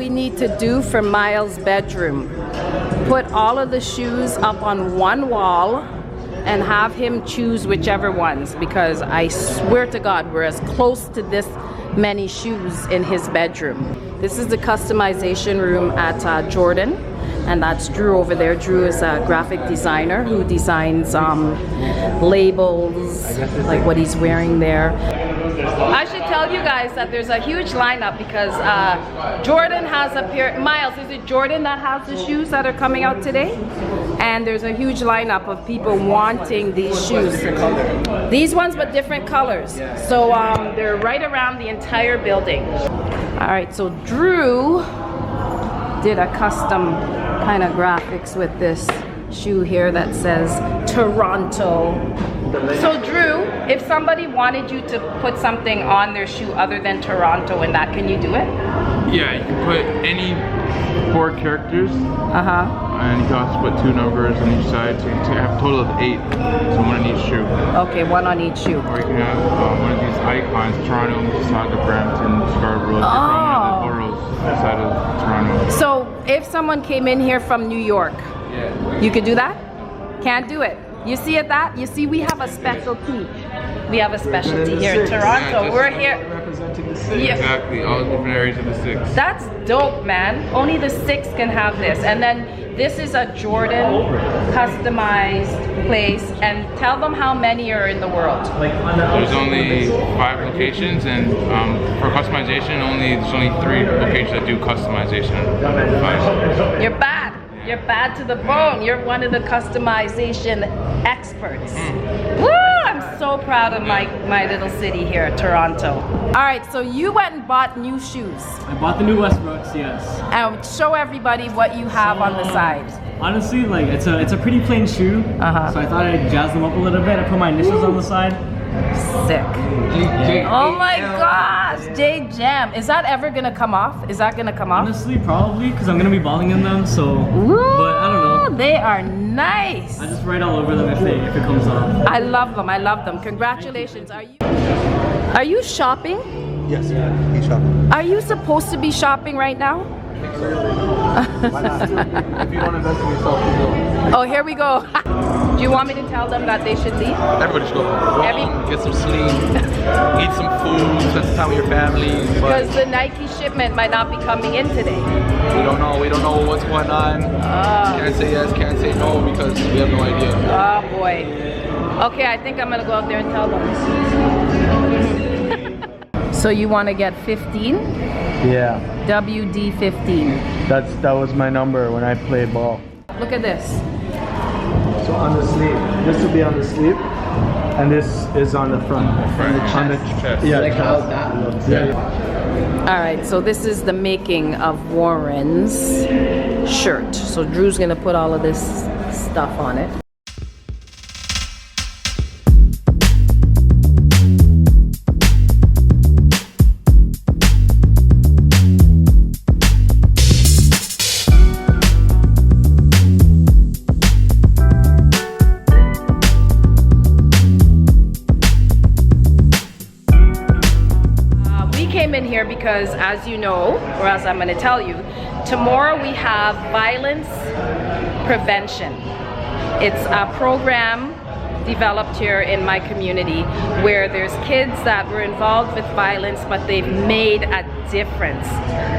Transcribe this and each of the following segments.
we need to do for Miles' bedroom. Put all of the shoes up on one wall and have him choose whichever ones, because I swear to God, we're as close to this many shoes in his bedroom. This is the customization room at Jordan, and that's Drew over there. Drew is a graphic designer who designs labels, like what he's wearing there. I should tell you guys that there's a huge lineup because Jordan has a pair. Miles, is it Jordan that has the shoes that are coming out today? And there's a huge lineup of people wanting these shoes. These ones, but different colors. So they're right around the entire building. All right, so Drew did a custom kind of graphics with this shoe here that says Toronto. So Drew, if somebody wanted you to put something on their shoe other than Toronto and that, can you do it? Yeah, you can put any 4 characters. And you can also put 2 numbers on each side, so you can have a total of 8. So 1 on each shoe. Okay, 1 on each shoe. Or you can have one of these icons, Toronto, Mississauga, Brampton, Scarborough, different boroughs outside of Toronto. So if someone came in here from New York, you could do that? Can't do it. You see it that? You see we have a specialty. We have a specialty here in Toronto. We're here. Representing the 6. Yeah. Exactly, all the different areas of the 6. That's dope, man. Only the 6 can have this. And then this is a Jordan customized place. And tell them how many are in the world. There's only 5 locations, and for customization, there's only 3 locations that do customization. 5. You're bad. You're bad to the bone. You're one of the customization experts. Woo! I'm so proud of my little city here, Toronto. All right, so you went and bought new shoes. I bought the new Westbrooks, yes. And show everybody what you have on the side. Honestly, like it's a pretty plain shoe. So I thought I'd jazz them up a little bit. I put my initials on the side. Sick. Oh my gosh, J Jam. Is that ever gonna come off? Is that gonna come off? Honestly, probably, because I'm gonna be balling in them, so. Ooh, but I don't know. They are nice. I just write all over them if it comes off. I love them. I love them. Congratulations. Are you shopping? Yes, he's shopping. Are you supposed to be shopping right now? Why not? If you want to invest in yourself, you will. Oh, here we go. Do you want me to tell them that they should leave? Everybody should go home, get some sleep, eat some food, spend some time with your family. Because the Nike shipment might not be coming in today. We don't know what's going on. Can't say yes, can't say no, because we have no idea. Oh boy. Okay, I think I'm gonna go out there and tell them. So you want to get 15? Yeah. WD 15. That was my number when I played ball. Look at this. So on the sleeve, this will be on the sleeve, and this is on the front. On the chest. Yeah. Like how that looks. Yeah. All right, so this is the making of Warren's shirt. So Drew's gonna put all of this stuff on it. In here because, as you know, or as I'm going to tell you, tomorrow we have violence prevention. It's a program developed here in my community where there's kids that were involved with violence, but they've made a difference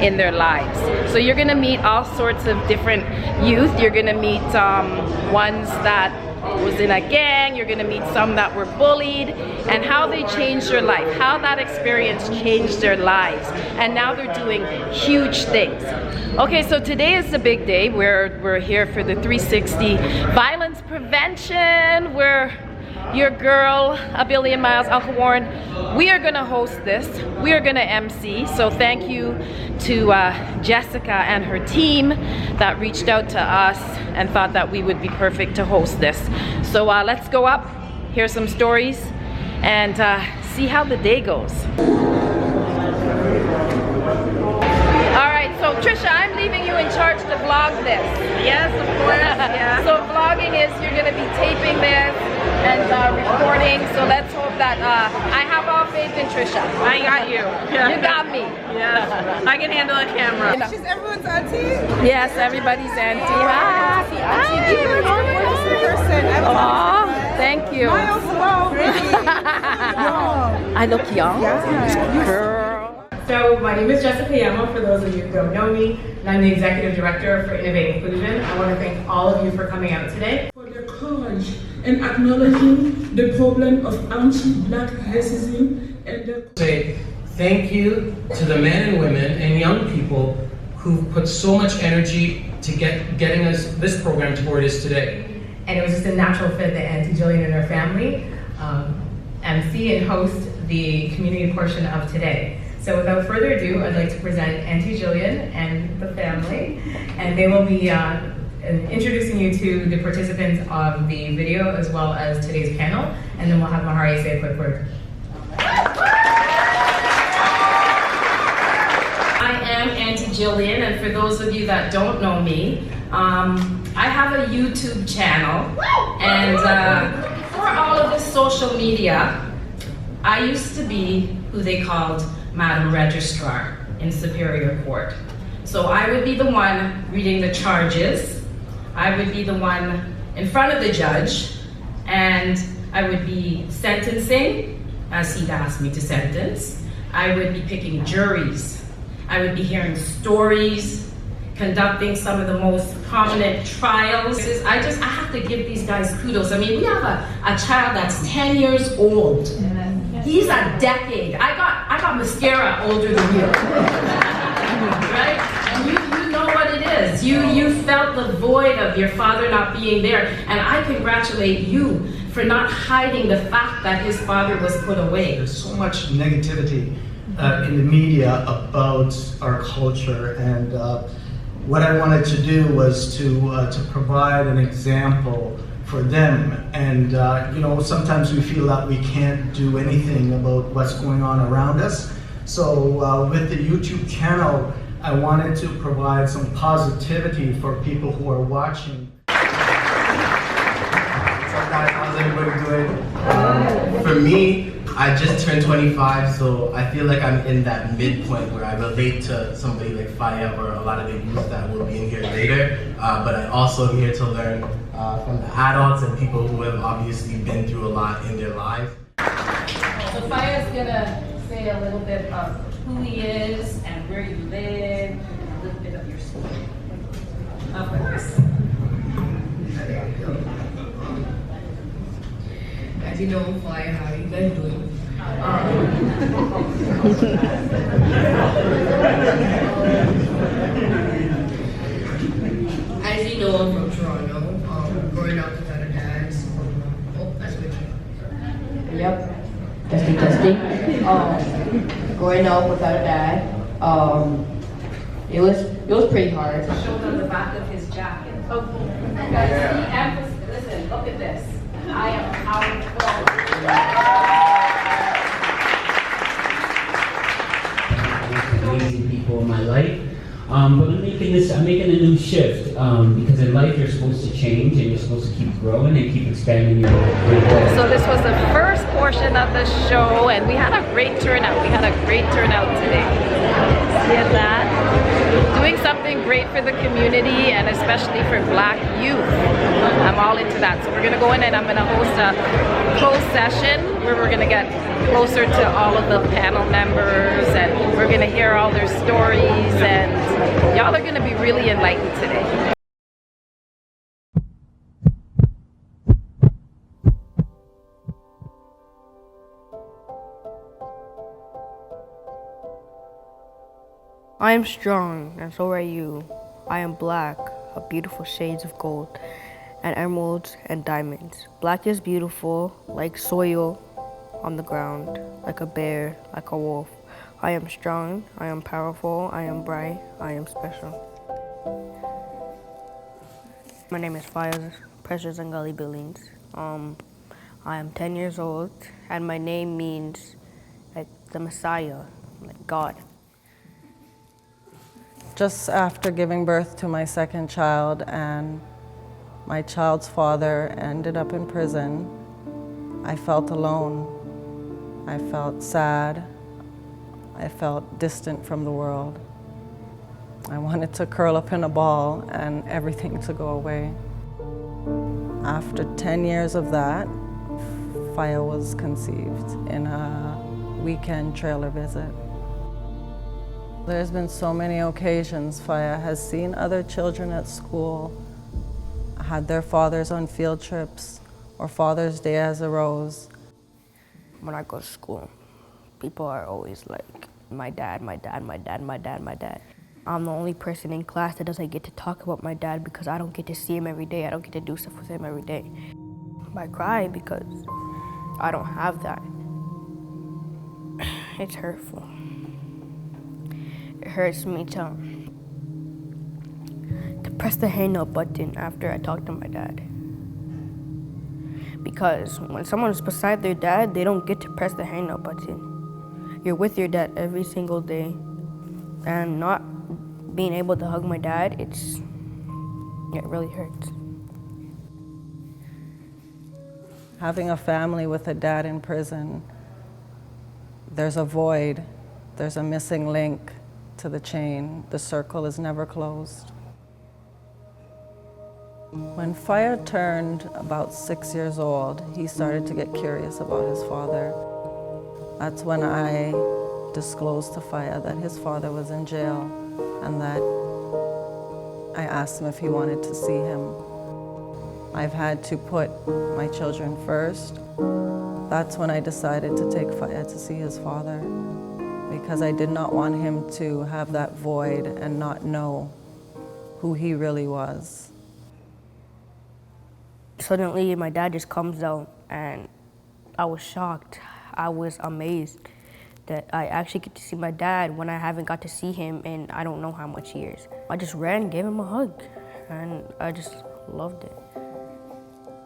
in their lives. So you're going to meet all sorts of different youth. You're going to meet ones that was in a gang, you're gonna meet some that were bullied, and how they changed their life, how that experience changed their lives, and now they're doing huge things. Okay, so today is the big day where we're here for the 360 violence prevention, where your girl, A Billion Miles, Uncle Warren, we are gonna host this. We are gonna MC. So thank you to Jessica and her team that reached out to us and thought that we would be perfect to host this. So let's go up, hear some stories, and see how the day goes. All right, so Trisha, I'm leaving you in charge to vlog this. Yes, of course. Yeah. So vlogging is you're gonna be taping this, and recording. So let's hope that I have all faith in Trisha. I got you. You got me. Yeah. I can handle a camera. She's everyone's auntie. Yes, everybody's auntie. Hi. Aw, thank you. I look young. Girl. So my name is Jessica Yama, for those of you who don't know me, and I'm the Executive Director for Innovate Inclusion. I want to thank all of you for coming out today. For their courage in acknowledging the problem of anti-Black racism and the... Say thank you to the men and women and young people who put so much energy to getting us this program to where it is today. And it was just a natural fit that Auntie Jillian and her family MC and host the community portion of today. So without further ado, I'd like to present Auntie Jillian and the family, and they will be introducing you to the participants of the video as well as today's panel, and then we'll have Mahari say a quick word. I am Auntie Jillian, and for those of you that don't know me, I have a YouTube channel, and for all of this social media, I used to be who they called Madam Registrar in Superior Court. So I would be the one reading the charges, I would be the one in front of the judge, and I would be sentencing, as he'd asked me to sentence. I would be picking juries. I would be hearing stories, conducting some of the most prominent trials. I have to give these guys kudos. I mean, we have a child that's 10 years old. He's a decade. I got mascara older than you. Right? And you know what it is. You felt the void of your father not being there. And I congratulate you for not hiding the fact that his father was put away. There's so much negativity in the media about our culture, and what I wanted to do was to provide an example for them. And you know, sometimes we feel that we can't do anything about what's going on around us. So with the YouTube channel, I wanted to provide some positivity for people who are watching. What's up guys, how's everybody doing? For me, I just turned 25, so I feel like I'm in that midpoint where I relate to somebody like Faya or a lot of the youth that will be in here later. But I also am here to learn from the adults and people who have obviously been through a lot in their lives. So Faya's gonna say a little bit of who he is and where you live, and a little bit of your story. Of course. As you know, Faya, how are you guys doing? As you know, I'm from Toronto. Growing up without a dad. Oh, that's good. Yep. Testing. Growing up without a dad, it was pretty hard. Show them the back of his jacket. Oh, guys, listen, look at this. I am powerful. Amazing people in my life, but I'm making a new shift because in life you're supposed to change and you're supposed to keep growing and keep expanding your goals. So this was the first portion of the show, and we had a great turnout. Today. See that? Doing something great for the community and especially for Black youth. I'm all into that. So we're gonna go in and I'm gonna host a closed session where we're gonna get closer to all of the panel members, and we're gonna hear all their stories, and y'all are gonna be really enlightened today. I am strong, and so are you. I am black, of beautiful shades of gold, and emeralds and diamonds. Black is beautiful, like soil on the ground, like a bear, like a wolf. I am strong, I am powerful, I am bright, I am special. My name is Faya Precious Ngali Billings. I am 10 years old, and my name means like the Messiah, like God. Just after giving birth to my second child, and my child's father ended up in prison, I felt alone. I felt sad. I felt distant from the world. I wanted to curl up in a ball and everything to go away. After 10 years of that, Faya was conceived in a weekend trailer visit. There's been so many occasions Faya has seen other children at school, had their fathers on field trips, or Father's Day as a rose. When I go to school, people are always like, my dad, my dad, my dad, my dad, my dad. I'm the only person in class that doesn't get to talk about my dad because I don't get to see him every day. I don't get to do stuff with him every day. I cry because I don't have that. It's hurtful. It hurts me to press the hang up button after I talk to my dad. Because when someone's beside their dad, they don't get to press the hang up button. You're with your dad every single day, and not being able to hug my dad, it really hurts. Having a family with a dad in prison, there's a void, there's a missing link to the chain. The circle is never closed. When Faya turned about 6 years old, he started to get curious about his father. That's when I disclosed to Faya that his father was in jail and that I asked him if he wanted to see him. I've had to put my children first. That's when I decided to take Faya to see his father, because I did not want him to have that void and not know who he really was. Suddenly, my dad just comes out, and I was shocked. I was amazed that I actually get to see my dad when I haven't got to see him in I don't know how much years. I just ran and gave him a hug, and I just loved it.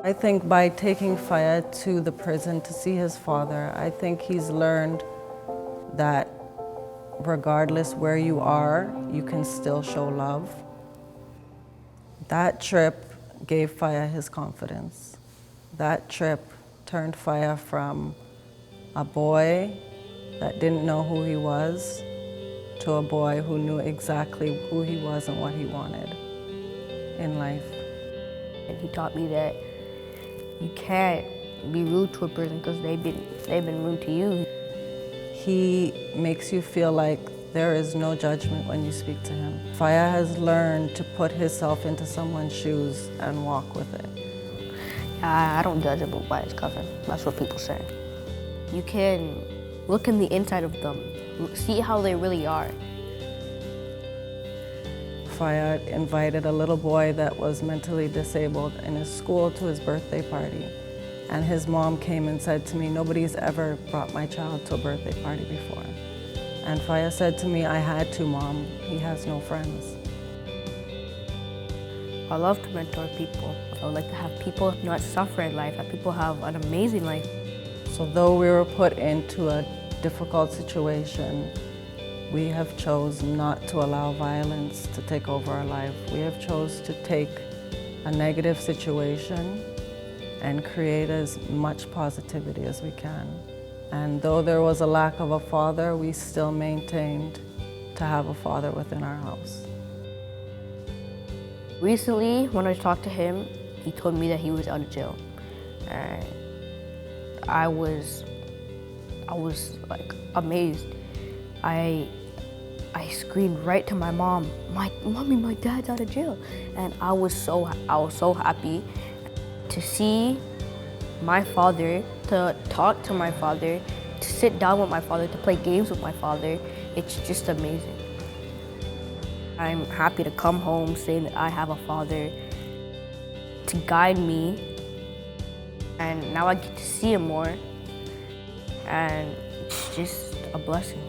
I think by taking Faya to the prison to see his father, I think he's learned that regardless where you are, you can still show love. That trip gave Faya his confidence. That trip turned Faya from a boy that didn't know who he was to a boy who knew exactly who he was and what he wanted in life. And he taught me that you can't be rude to a person because they've been rude to you. He makes you feel like there is no judgment when you speak to him. Faya has learned to put himself into someone's shoes and walk with it. I don't judge a book by its cover. That's what people say. You can look in the inside of them, see how they really are. Faya invited a little boy that was mentally disabled in his school to his birthday party. And his mom came and said to me, nobody's ever brought my child to a birthday party before. And Faya said to me, I had to, Mom. He has no friends. I love to mentor people. I would like to have people not suffer in life, have people have an amazing life. So though we were put into a difficult situation, we have chosen not to allow violence to take over our life. We have chosen to take a negative situation and create as much positivity as we can. And though there was a lack of a father, we still maintained to have a father within our house. Recently, when I talked to him, he told me that he was out of jail. And I was like amazed. I screamed right to my mom, Mommy, my dad's out of jail. And I was so happy to see my father, to talk to my father, to sit down with my father, to play games with my father. It's just amazing. I'm happy to come home saying that I have a father to guide me, and now I get to see him more, and it's just a blessing.